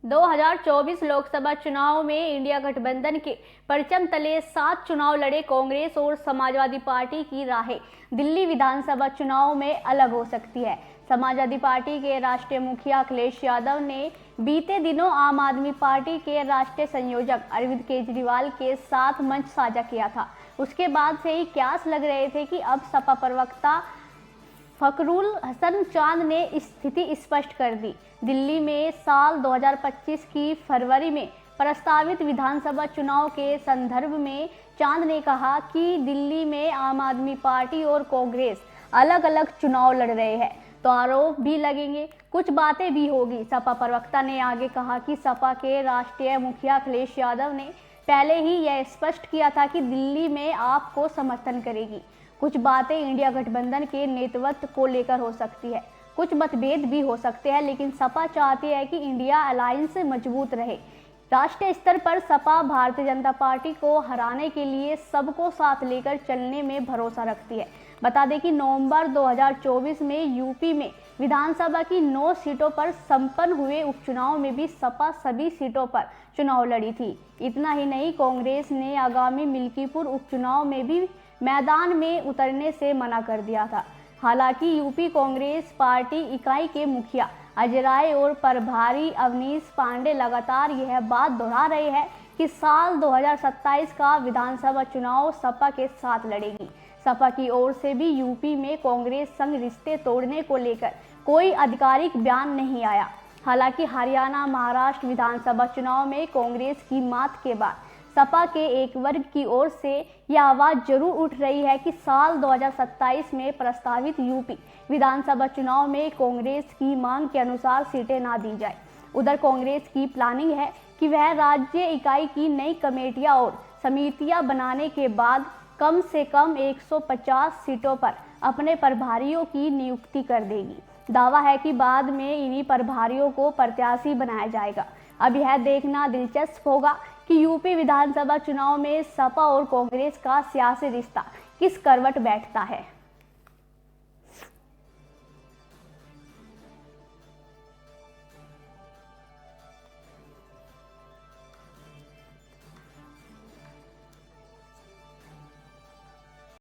2024 लोकसभा चुनाव में इंडिया गठबंधन के परचम तले 7 चुनाव लड़े कांग्रेस और समाजवादी पार्टी की राहें दिल्ली विधानसभा चुनाव में अलग हो सकती है। समाजवादी पार्टी के राष्ट्रीय मुखिया अखिलेश यादव ने बीते दिनों आम आदमी पार्टी के राष्ट्रीय संयोजक अरविंद केजरीवाल के साथ मंच साझा किया था। उसके बाद से ही क्यास लग रहे थे कि अब सपा प्रवक्ता फखरुल हसन चांद ने स्थिति स्पष्ट कर दी। दिल्ली में साल 2025 की फरवरी में प्रस्तावित विधानसभा चुनाव के संदर्भ में चांद ने कहा कि दिल्ली में आम आदमी पार्टी और कांग्रेस अलग अलग चुनाव लड़ रहे हैं तो आरोप भी लगेंगे, कुछ बातें भी होगी। सपा प्रवक्ता ने आगे कहा कि सपा के राष्ट्रीय मुखिया अखिलेश यादव ने पहले ही यह स्पष्ट किया था कि दिल्ली में आपको समर्थन करेगी। कुछ बातें इंडिया गठबंधन के नेतृत्व को लेकर हो सकती है, कुछ मतभेद भी हो सकते हैं, लेकिन सपा चाहती है कि इंडिया अलायंस मजबूत रहे। राष्ट्रीय स्तर पर सपा भारतीय जनता पार्टी को हराने के लिए सबको साथ लेकर चलने में भरोसा रखती है। बता दें कि नवंबर 2024 में यूपी में विधानसभा की 9 सीटों पर संपन्न हुए उपचुनाव में भी सपा सभी सीटों पर चुनाव लड़ी थी। इतना ही नहीं, कांग्रेस ने आगामी मिल्कीपुर उपचुनाव में भी मैदान में उतरने से मना कर दिया था। हालांकि यूपी कांग्रेस पार्टी इकाई के मुखिया अजय राय और प्रभारी अवनीश पांडे लगातार यह बात दोहरा रहे हैं कि साल 2027 का विधानसभा चुनाव सपा के साथ लड़ेगी। सपा की ओर से भी यूपी में कांग्रेस संग रिश्ते तोड़ने को लेकर कोई आधिकारिक बयान नहीं आया। हालांकि हरियाणा, महाराष्ट्र विधानसभा चुनाव में कांग्रेस की मात के बाद सपा के एक वर्ग की ओर से यह आवाज जरूर उठ रही है कि साल 2027 में प्रस्तावित यूपी विधानसभा चुनाव में कांग्रेस की मांग के अनुसार सीटें ना दी जाए। उधर कांग्रेस की प्लानिंग है कि वह राज्य इकाई की नई कमेटियां और समितियां बनाने के बाद कम से कम 150 सीटों पर अपने प्रभारियों की नियुक्ति कर देगी। दावा है कि बाद में इन्हीं प्रभारियों को प्रत्याशी बनाया जाएगा। अब यह देखना दिलचस्प होगा कि यूपी विधानसभा चुनाव में सपा और कांग्रेस का सियासी रिश्ता किस करवट बैठता है।